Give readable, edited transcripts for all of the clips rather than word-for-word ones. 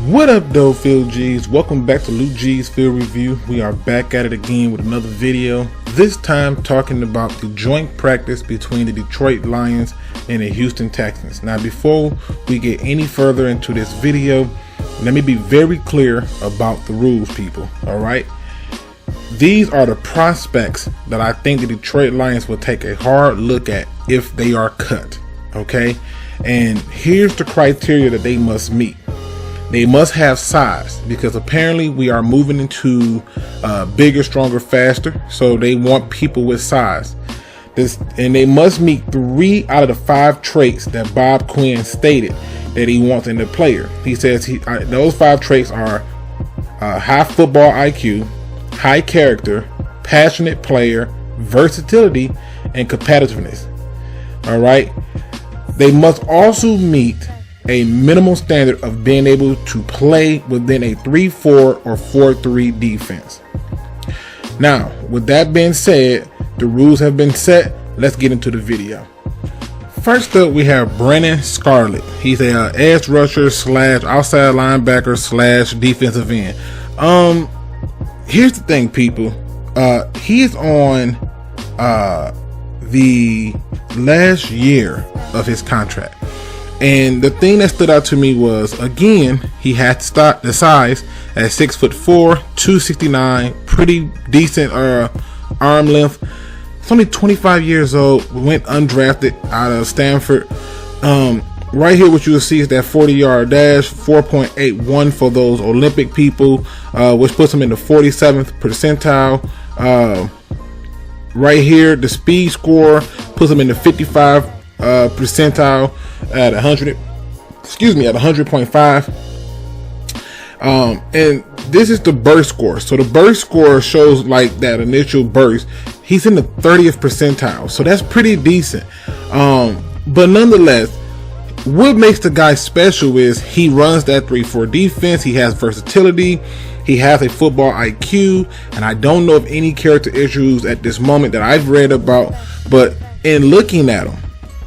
What up, though, Field G's? Welcome back to Lukegsfieldreview. We are back at it again with another video. This time talking about the joint practice between the Detroit Lions and the Houston Texans. Now, before we get any further into this video, let me be very clear about the rules, people. All right. These are the prospects that I think the Detroit Lions will take a hard look at if they are cut. Okay. And here's the criteria that they must meet. They must have size, because apparently we are moving into bigger, stronger, faster. So they want people with size. And they must meet 3 out of the 5 traits that Bob Quinn stated that he wants in the player. He says those 5 traits are high football IQ, high character, passionate player, versatility, and competitiveness. All right. They must also meet a minimal standard of being able to play within a 3-4 or 4-3 defense. Now, with that being said, the rules have been set. Let's get into the video. First up, we have Brennan Scarlett. He's a edge rusher / outside linebacker / defensive end. Here's the thing, people. He's on the last year of his contract. And the thing that stood out to me was, again, he had to start the size at 6'4", 269, pretty decent arm length. He's only 25 years old, went undrafted out of Stanford. Right here, what you will see is that 40-yard dash, 4.81 for those Olympic people, which puts him in the 47th percentile. Right here, the speed score puts him in the 55 percentile at 100.5. And this is the burst score. So the burst score shows like that initial burst. He's in the 30th percentile, so that's pretty decent. But nonetheless, what makes the guy special is he runs that 3-4 defense. He has versatility. He has a football IQ, and I don't know of any character issues at this moment that I've read about. But in looking at him,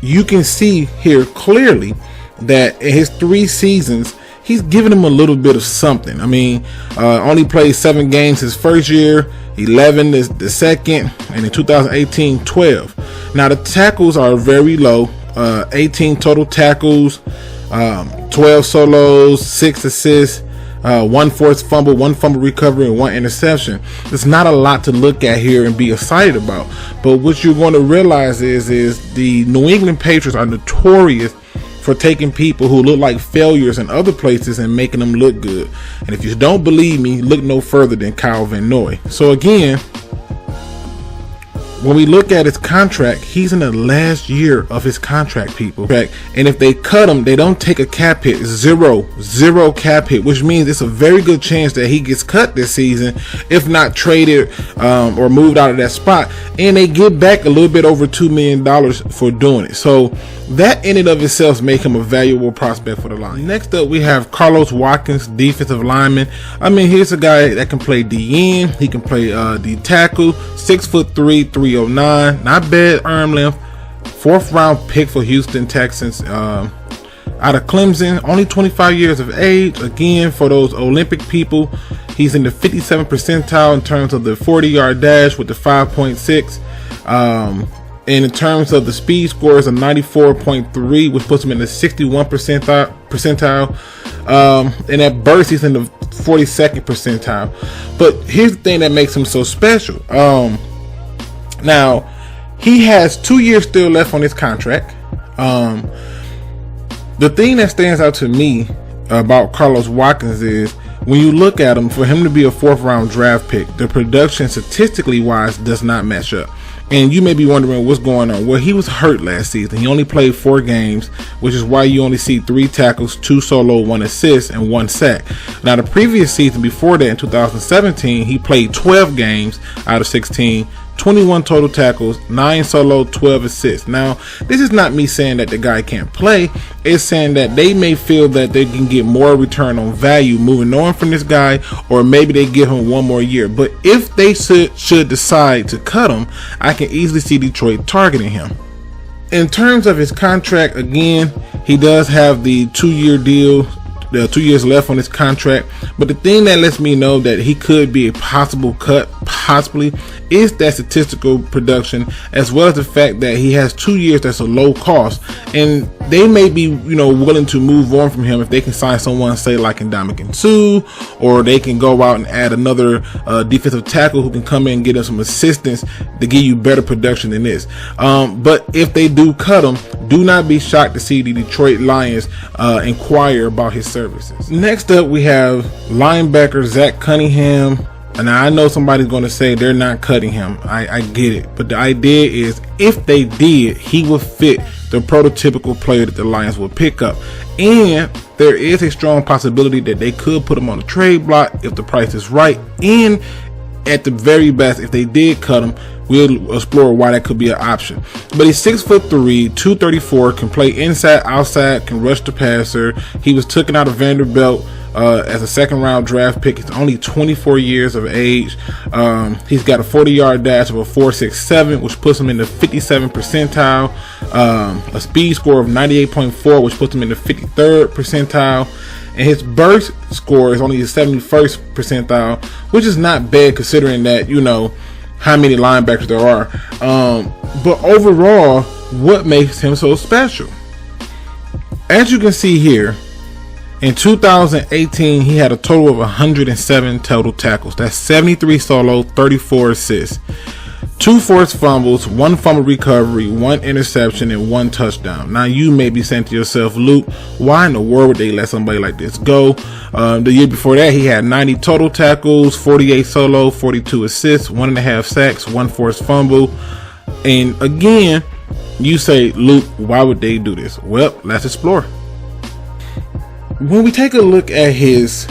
you can see here clearly that in his 3 seasons, he's given him a little bit of something. I mean, only played 7 games his first year, 11 the second, and in 2018, 12. Now, the tackles are very low, 18 total tackles, 12 solos, 6 assists, 1 forced fumble, 1 fumble recovery, and 1 interception. There's not a lot to look at here and be excited about. But what you're going to realize is the New England Patriots are notorious for taking people who look like failures in other places and making them look good. And if you don't believe me, look no further than Kyle Van Noy. So again, when we look at his contract, he's in the last year of his contract, people. And if they cut him, they don't take a cap hit. Zero cap hit, which means it's a very good chance that he gets cut this season, if not traded or moved out of that spot. And they get back a little bit over $2 million for doing it. So that in and of itself make him a valuable prospect for the Lions. Next up, we have Carlos Watkins, defensive lineman. I mean, here's a guy that can play D end. He can play D tackle. 6'3", 309. Not bad arm length. 4th round pick for Houston Texans. Out of Clemson. Only 25 years of age. Again, for those Olympic people, he's in the 57th percentile in terms of the 40-yard dash with the 5.6. And in terms of the speed scores, a 94.3, which puts him in the 61 percentile. And at burst, he's in the 42nd percentile. But here's the thing that makes him so special. Now, he has 2 years still left on his contract. The thing that stands out to me about Carlos Watkins is, when you look at him, for him to be a 4th round draft pick, the production statistically wise does not match up. And you may be wondering what's going on. Well, he was hurt last season. He only played 4 games, which is why you only see 3 tackles, 2 solo, 1 assist, and 1 sack. Now, the previous season before that, in 2017, he played 12 games out of 16, 21 total tackles, 9 solo, 12 assists. Now, this is not me saying that the guy can't play. It's saying that they may feel that they can get more return on value moving on from this guy, or maybe they give him 1 more year. But if they should decide to cut him, I can easily see Detroit targeting him. In terms of his contract, again, he does have the 2-year deal 2 years left on his contract. But the thing that lets me know that he could be a possible cut, possibly, is that statistical production, as well as the fact that he has 2 years that's a low cost, and they may be, willing to move on from him if they can sign someone, say like Ndamukong Suh, or they can go out and add another defensive tackle who can come in and get him some assistance to give you better production than this. But if they do cut him, do not be shocked to see the Detroit Lions inquire about his services. Next up, we have linebacker Zach Cunningham. And I know somebody's going to say they're not cutting him. I get it. But the idea is, if they did, he would fit the prototypical player that the Lions would pick up. And there is a strong possibility that they could put him on the trade block if the price is right. And at the very best, if they did cut him, we'll explore why that could be an option. But he's 6'3", 234, can play inside, outside, can rush the passer. He was taken out of Vanderbilt as a second-round draft pick. He's only 24 years of age. He's got a 40-yard dash of a 4.67, which puts him in the 57th percentile. A speed score of 98.4, which puts him in the 53rd percentile. And his burst score is only the 71st percentile, which is not bad considering that, how many linebackers there are. But overall, what makes him so special? As you can see here, in 2018, he had a total of 107 total tackles. That's 73 solo, 34 assists, 2 forced fumbles, 1 fumble recovery, 1 interception, and 1 touchdown. Now, you may be saying to yourself, Luke, why in the world would they let somebody like this go? The year before that, he had 90 total tackles, 48 solo, 42 assists, 1.5 sacks, 1 forced fumble. And again, you say, Luke, why would they do this? Well, let's explore. When we take a look at his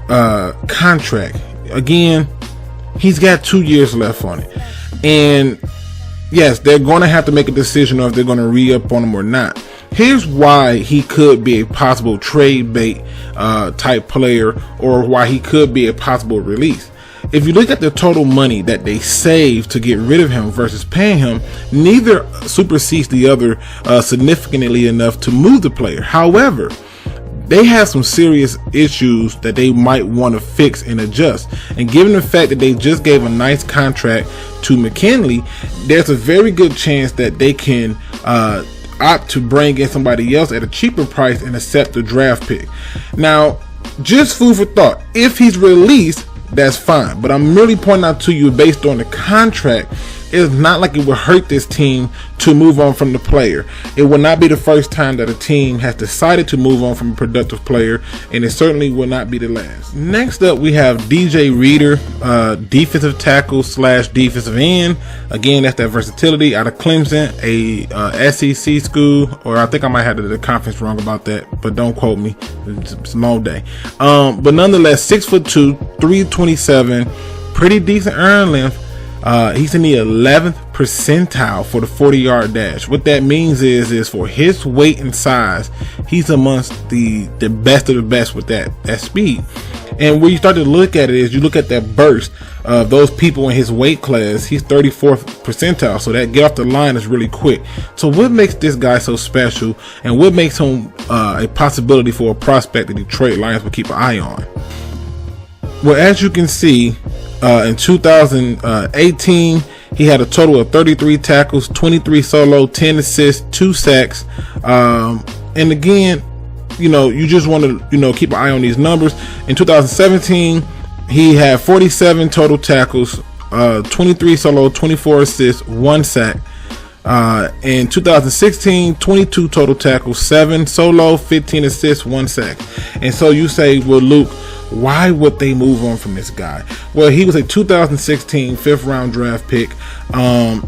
contract, again, he's got 2 years left on it. And yes, they're going to have to make a decision of if they're going to re-up on him or not. Here's why he could be a possible trade bait type player, or why he could be a possible release. If you look at the total money that they saved to get rid of him versus paying him, neither supersedes the other significantly enough to move the player. However, they have some serious issues that they might want to fix and adjust. And given the fact that they just gave a nice contract to McKinley, there's a very good chance that they can opt to bring in somebody else at a cheaper price and accept the draft pick. Now, just food for thought. If he's released, that's fine. But I'm really pointing out to you, based on the contract, it's not like it would hurt this team to move on from the player. It will not be the first time that a team has decided to move on from a productive player, and it certainly will not be the last. Next up, we have DJ Reader, defensive tackle / defensive end. Again, that's that versatility out of Clemson, a SEC school, or I think I might have the conference wrong about that, but don't quote me. It's a long day. But nonetheless, 6'2", 327, pretty decent arm length. He's in the 11th percentile for the 40-yard dash. What that means is for his weight and size, he's amongst the best of the best with that speed. And when you start to look at it, is you look at that burst of those people in his weight class, he's 34th percentile. So that get off the line is really quick. So what makes this guy so special, and what makes him a possibility for a prospect the Detroit Lions will keep an eye on? Well, as you can see, in 2018, he had a total of 33 tackles, 23 solo, 10 assists, 2 sacks. And again, you just want to, keep an eye on these numbers. In 2017, he had 47 total tackles, 23 solo, 24 assists, 1 sack. In 2016, 22 total tackles, 7 solo, 15 assists, 1 sack. And so you say, well, Luke, why would they move on from this guy? Well, he was a 2016 5th round draft pick. And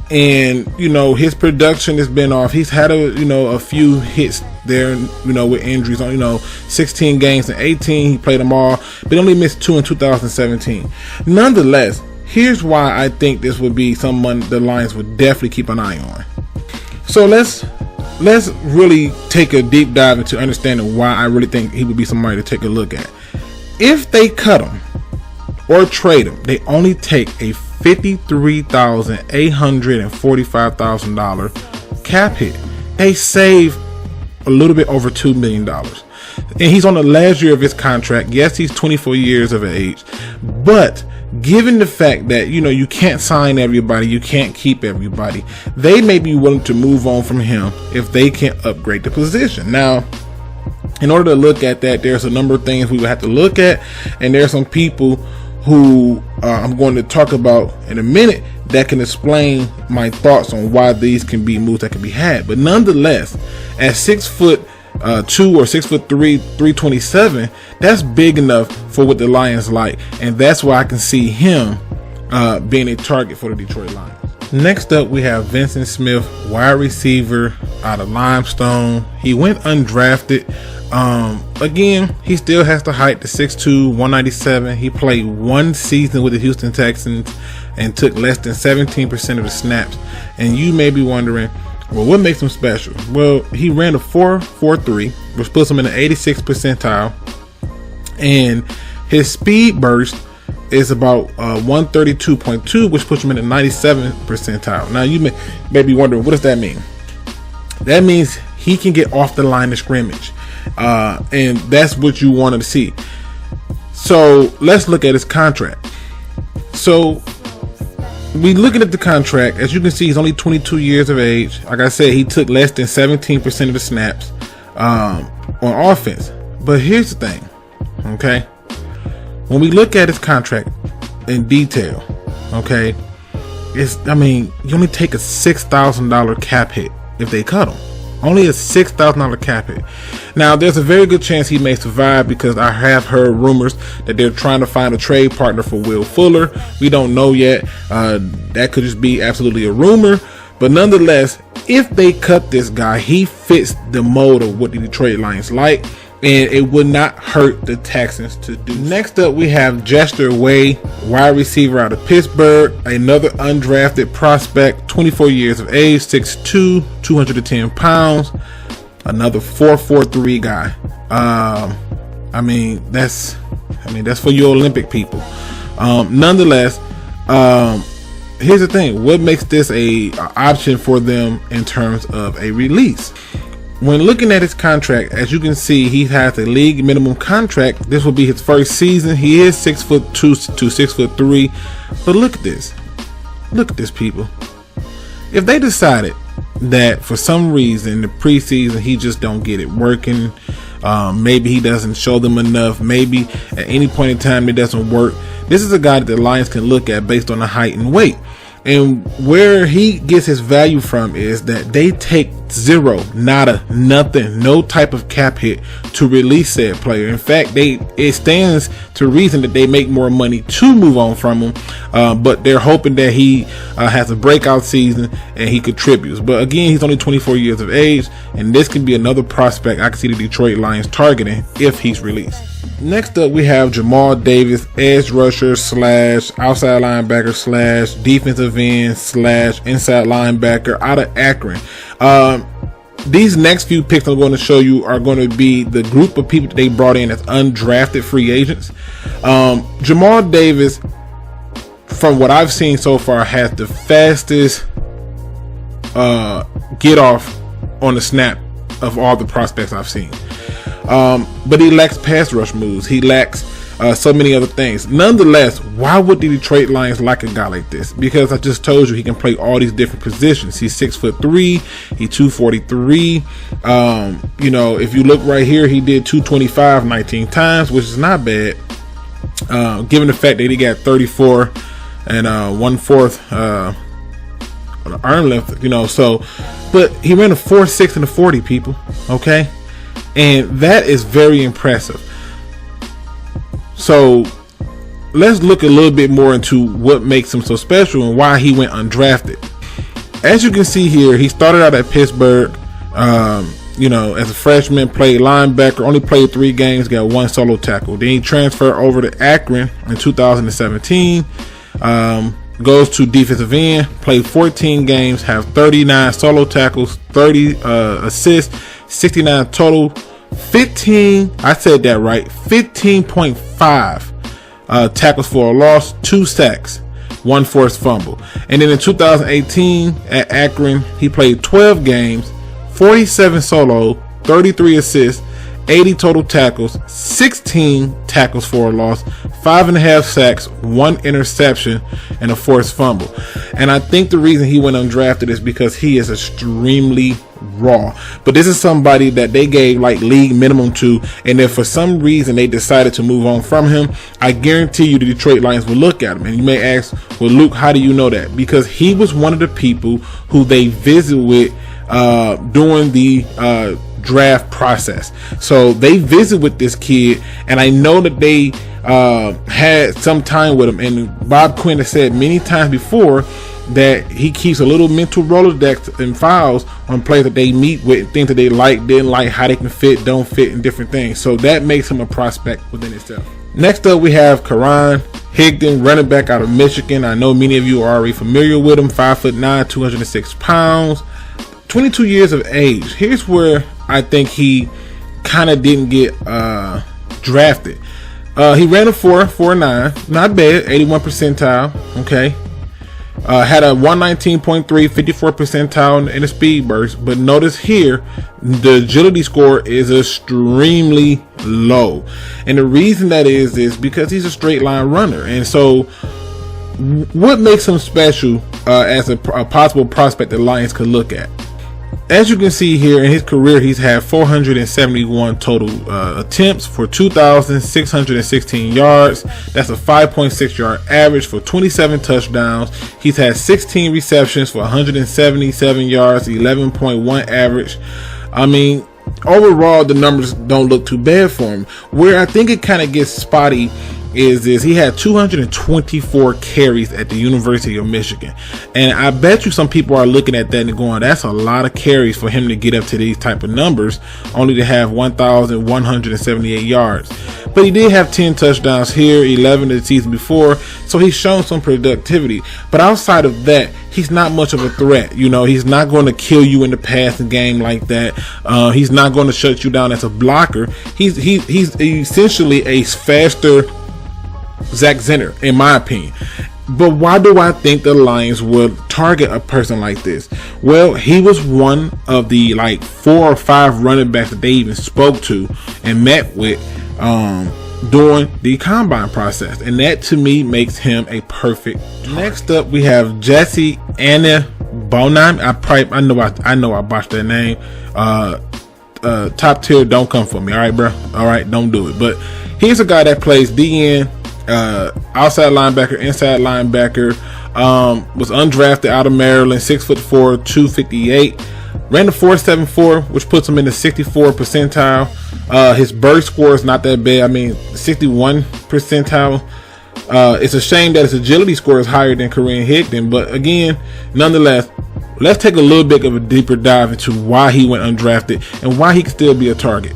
his production has been off. He's had a few hits there, with injuries on, 16 games in 18. He played them all, but only missed 2 in 2017. Nonetheless, here's why I think this would be someone the Lions would definitely keep an eye on. So let's really take a deep dive into understanding why I really think he would be somebody to take a look at. If they cut him or trade him, they only take a $53,845,000 cap hit. They save a little bit over $2 million. and he's on the last year of his contract. Yes, he's 24 years of age, but given the fact that, you know, you can't sign everybody, you can't keep everybody, they may be willing to move on from him if they can upgrade the position. Now, in order to look at that, there's a number of things we would have to look at, and there's some people who I'm going to talk about in a minute that can explain my thoughts on why these can be moves that can be had. But nonetheless, at 6'2" or 6'3", 327, that's big enough for what the Lions like, and that's why I can see him being a target for the Detroit Lions. Next up, we have Vincent Smith, wide receiver out of Limestone. He went undrafted. Again, he still has the height, the 6'2", 197. He played one season with the Houston Texans and took less than 17% of the snaps. And you may be wondering, well, what makes him special? Well, he ran a 4.43, which puts him in the 86th percentile, and his speed burst is about 132.2, which puts him in the 97th percentile. Now, you may be wondering, what does that mean? That means he can get off the line of scrimmage, and that's what you wanted to see. So let's look at his contract. So we looking at the contract. As you can see, he's only 22 years of age. Like I said, he took less than 17% of the snaps on offense. But here's the thing, okay? When we look at his contract in detail, okay, you only take a $6,000 cap hit if they cut him. Only a $6,000 cap hit. Now, there's a very good chance he may survive, because I have heard rumors that they're trying to find a trade partner for Will Fuller. We don't know yet. That could just be absolutely a rumor. But nonetheless, if they cut this guy, he fits the mold of what the Detroit Lions like, and it would not hurt the Texans to do. Next up, we have Jester Way, wide receiver out of Pittsburgh, another undrafted prospect, 24 years of age, 6'2", 210 pounds, another 4.43 guy. That's for your Olympic people. Nonetheless, here's the thing: what makes this a option for them in terms of a release? When looking at his contract, as you can see, he has a league minimum contract. This will be his first season. He is 6'2" to 6'3", but look at this. Look at this, people. If they decided that for some reason in the preseason he just don't get it working, maybe he doesn't show them enough, maybe at any point in time it doesn't work, this is a guy that the Lions can look at based on the height and weight. And where he gets his value from is that they take zero, nada, nothing, no type of cap hit to release said player. In fact, it stands to reason that they make more money to move on from him, but they're hoping that he has a breakout season and he contributes. But again, he's only 24 years of age, and this can be another prospect I can see the Detroit Lions targeting if he's released. Next up, we have Jamal Davis, edge rusher / outside linebacker / defensive end / inside linebacker out of Akron. These next few picks I'm going to show you are going to be the group of people that they brought in as undrafted free agents. Jamal Davis, from what I've seen so far, has the fastest get off on the snap of all the prospects I've seen. But he lacks pass rush moves. He lacks so many other things. Nonetheless, why would the Detroit Lions like a guy like this? Because I just told you he can play all these different positions. He's 6'3", he's 243. If you look right here, he did 225 19 times, which is not bad. Given the fact that he got 34 and 1/4 arm length, but he ran a 4.6 and a 40, people. Okay. And that is very impressive. So let's look a little bit more into what makes him so special and why he went undrafted. As you can see here, he started out at Pittsburgh, as a freshman, played linebacker, only played 3 games, got 1 solo tackle. Then he transferred over to Akron in 2017, goes to defensive end, played 14 games, have 39 solo tackles, 30 assists, 69 total, 15.5 tackles for a loss, 2 sacks, 1 forced fumble. And then in 2018 at Akron, he played 12 games, 47 solo, 33 assists, 80 total tackles, 16 tackles for a loss, 5.5 sacks, 1 interception, and a forced fumble. And I think the reason he went undrafted is because he is extremely raw. But this is somebody that they gave like league minimum to, and if for some reason they decided to move on from him, I guarantee you the Detroit Lions will look at him. And you may ask, well, Luke, how do you know that? Because he was one of the people who they visit with during the draft process. So they visit with this kid, and I know that they had some time with him. And Bob Quinn has said many times before that he keeps a little mental Rolodex and files on players that they meet with, things that they like, didn't like, how they can fit, don't fit, and different things. So that makes him a prospect within itself. Next up, we have Gridiron, running back out of Michigan. I know many of you are already familiar with him. 5'9", 206 pounds, 22 years of age. Here's where I think he kind of didn't get drafted. He ran a 4.49, not bad, 81 percentile. Okay. Had a 119.3, 54 percentile in the speed burst, but notice here the agility score is extremely low, and the reason that is because he's a straight line runner. And so what makes him special as a possible prospect the Lions could look at? As you can see here, in his career, he's had 471 total attempts for 2,616 yards. That's a 5.6 yard average for 27 touchdowns. He's had 16 receptions for 177 yards, 11.1 average. I mean, overall, the numbers don't look too bad for him. Where I think it kind of gets spotty is he had 224 carries at the University of Michigan, and I bet you some people are looking at that and going, that's a lot of carries for him to get up to these type of numbers, only to have 1,178 yards. But he did have 10 touchdowns here, 11 the season before, so he's shown some productivity. But outside of that, he's not much of a threat. You know, he's not going to kill you in the passing game like that. He's not going to shut you down as a blocker. He's essentially a faster Zach Zenner, in my opinion. But why do I think the Lions would target a person like this? Well, he was one of the like 4 or 5 running backs that they even spoke to and met with during the combine process, and that to me makes him a perfect target. Next up, we have Jesse Anibonam. I know I botched that name. Top tier, don't come for me. All right, bro. All right, don't do it. But here's a guy that plays DN, outside linebacker, inside linebacker. Was undrafted out of Maryland, 6'4", 258. Ran the 4.74, which puts him in the 64 percentile. His burst score is not that bad. I mean, 61 percentile. It's a shame that his agility score is higher than Kareem Higdon, but again, nonetheless, let's take a little bit of a deeper dive into why he went undrafted and why he can still be a target.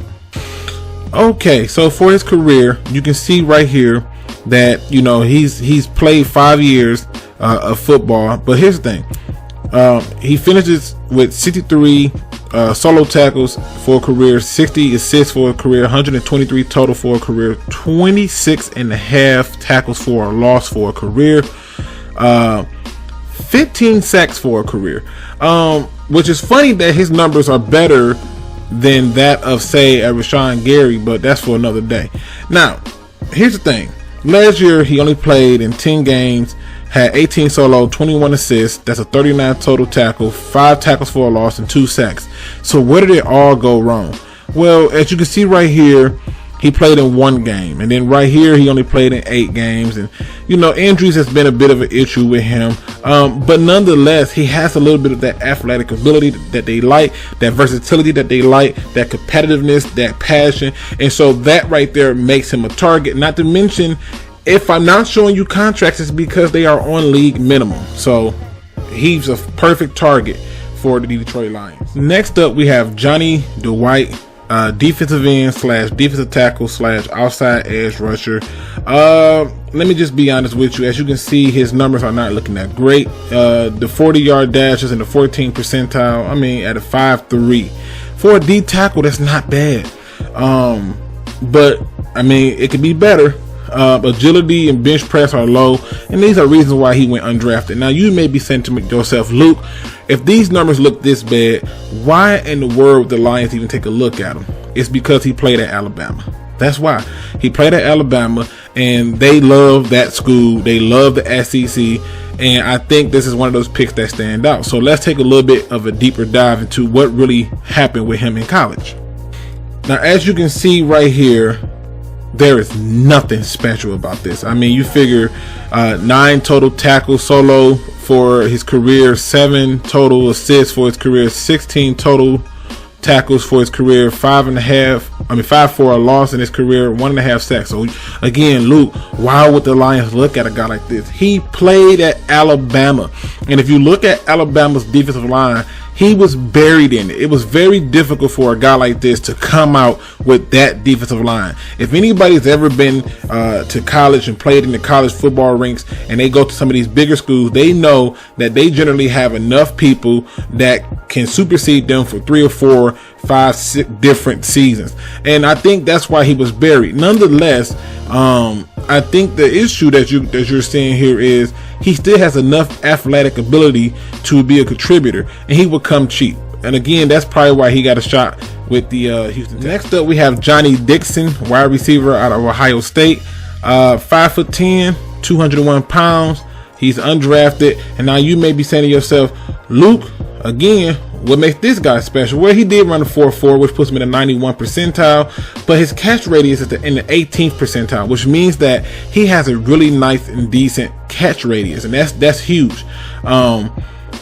Okay, so for his career, you can see right here that, you know, he's played 5 years of football. But here's the thing, he finishes with 63 solo tackles for a career, 60 assists for a career, 123 total for a career, 26.5 tackles for a loss for a career, 15 sacks for a career, which is funny that his numbers are better than that of, say, a Rashawn Gary, but that's for another day. Now, here's the thing. Last year, he only played in 10 games, had 18 solo, 21 assists. That's a 39 total tackle, 5 tackles for a loss, and 2 sacks. So where did it all go wrong? Well, as you can see right here, he played in 1 game. And then right here, he only played in 8 games. And, you know, injuries has been a bit of an issue with him. But nonetheless, he has a little bit of that athletic ability that they like, that versatility that they like, that competitiveness, that passion. And so that right there makes him a target. Not to mention, if I'm not showing you contracts, it's because they are on league minimum. So he's a perfect target for the Detroit Lions. Next up, we have Johnny Dwight, defensive end / defensive tackle / outside edge rusher. Let me just be honest with you. As you can see, his numbers are not looking that great. The 40-yard dash is in the 14th percentile. I mean, at a 5'3". For a D tackle, that's not bad. But I mean, it could be better. Agility and bench press are low, and these are reasons why he went undrafted. Now, you may be saying to yourself, Luke, if these numbers look this bad, why in the world would the Lions even take a look at him? It's because he played at Alabama. That's why he played at Alabama, and they love that school. They love the SEC, and I think this is one of those picks that stand out. So let's take a little bit of a deeper dive into what really happened with him in college. Now, as you can see right here, there is nothing special about this. I mean, you figure 9 total tackles solo for his career, 7 total assists for his career, 16 total tackles for his career, 5 for a loss in his career, 1.5 sacks. So again, Luke, why would the Lions look at a guy like this? He played at Alabama, and if you look at Alabama's defensive line, he was buried in it. It was very difficult for a guy like this to come out with that defensive line. If anybody's ever been to college and played in the college football ranks, and they go to some of these bigger schools, they know that they generally have enough people that can supersede them for 3 or 4, 5, 6 different seasons. And I think that's why he was buried. Nonetheless, I think the issue that you're seeing here is he still has enough athletic ability to be a contributor, and he will come cheap. And again, that's probably why he got a shot with the Houston Texans. Next up, we have Johnny Dixon, wide receiver out of Ohio State, 5'10", 201 pounds. He's undrafted, and now you may be saying to yourself, Luke, again, what makes this guy special? Well, he did run a 4.4, which puts him in the 91th percentile, but his catch radius is in the 18th percentile, which means that he has a really nice and decent catch radius, and that's huge.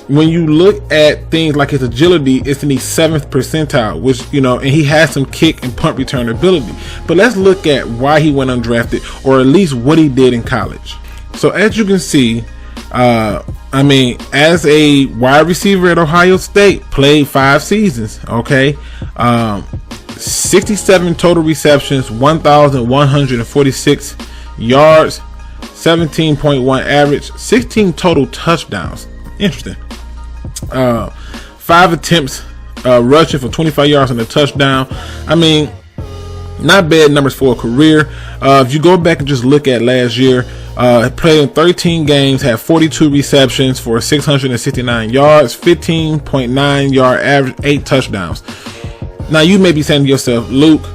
When you look at things like his agility, it's in the 7th percentile, which, and he has some kick and punt return ability. But let's look at why he went undrafted, or at least what he did in college. So as you can see, as a wide receiver at Ohio State, played 5 seasons, okay? 67 total receptions, 1,146 yards, 17.1 average, 16 total touchdowns. Interesting. 5 attempts rushing for 25 yards on the touchdown. I mean, not bad numbers for a career. If you go back and just look at last year, played in 13 games, had 42 receptions for 669 yards, 15.9 yard average, 8 touchdowns. Now you may be saying to yourself, Luke,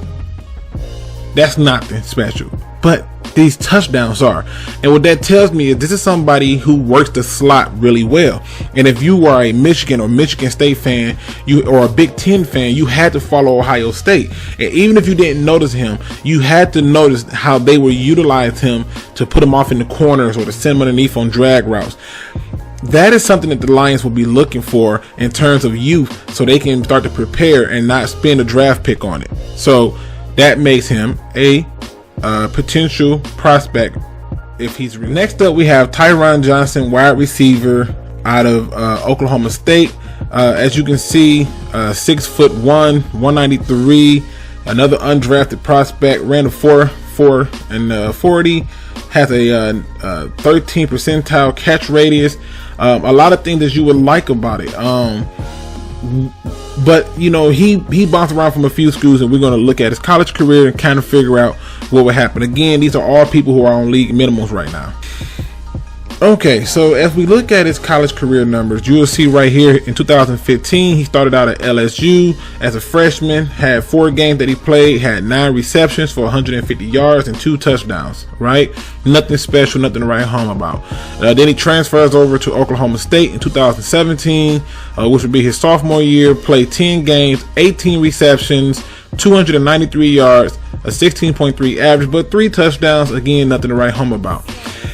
that's nothing special, but these touchdowns are. And what that tells me is this is somebody who works the slot really well. And if you are a Michigan or Michigan State fan, or a Big Ten fan, you had to follow Ohio State. And even if you didn't notice him, you had to notice how they would utilize him to put him off in the corners or to send him underneath on drag routes. That is something that the Lions will be looking for in terms of youth, so they can start to prepare and not spend a draft pick on it. So that makes him a potential prospect if he's next up. We have Tyron Johnson, wide receiver out of Oklahoma State. As you can see, 6'1", 193, another undrafted prospect, ran a 4.4 and 40, has a 13 percentile catch radius. A lot of things that you would like about it. But he bounced around from a few schools, and we're going to look at his college career and kind of figure out what would happen. Again, these are all people who are on league minimums right now. Okay, so as we look at his college career numbers, you will see right here in 2015, he started out at LSU as a freshman, had 4 games that he played, had 9 receptions for 150 yards and 2 touchdowns, right? Nothing special, nothing to write home about. Then he transfers over to Oklahoma State in 2017, which would be his sophomore year, played 10 games, 18 receptions, 293 yards, a 16.3 average, but 3 touchdowns. Again, nothing to write home about.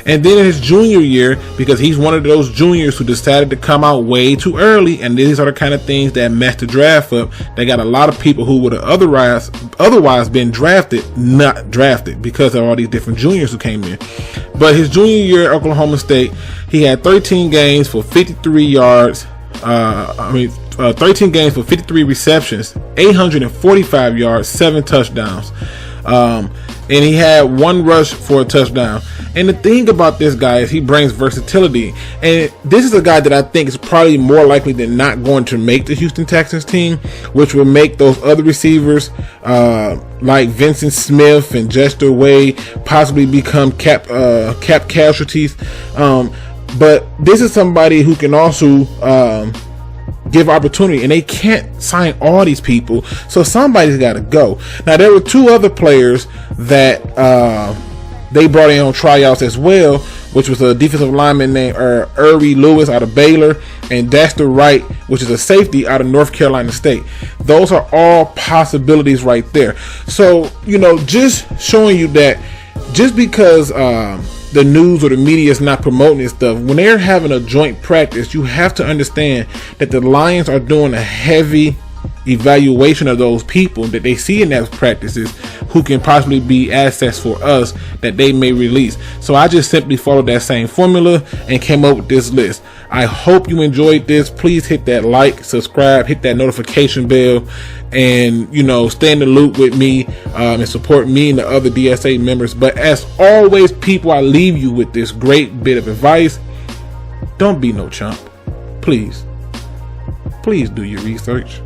And then in his junior year, because he's one of those juniors who decided to come out way too early, and these are the kind of things that messed the draft up. They got a lot of people who would have otherwise been drafted, not drafted, because of all these different juniors who came in. But his junior year at Oklahoma State, he had 13 games for 53 yards. 13 games for 53 receptions, 845 yards, 7 touchdowns. And he had 1 rush for a touchdown. And the thing about this guy is he brings versatility. And this is a guy that I think is probably more likely than not going to make the Houston Texans team, which will make those other receivers like Vincent Smith and Jester Wade possibly become cap casualties. But this is somebody who can also give opportunity, and they can't sign all these people, so somebody's got to go. Now there were 2 other players that they brought in on tryouts as well, which was a defensive lineman named Uri Lewis out of Baylor, and Dexter Wright, which is a safety out of North Carolina State. Those are all possibilities right there. So, you know, just showing you that just because the news or the media is not promoting this stuff, when they're having a joint practice, you have to understand that the Lions are doing a heavy evaluation of those people that they see in those practices who can possibly be assets for us that they may release. So I just simply followed that same formula and came up with this list. I hope you enjoyed this. Please hit that like, subscribe, hit that notification bell, and, you know, stay in the loop with me and support me and the other DSA members. But as always, people, I leave you with this great bit of advice. Don't be no chump. Please do your research.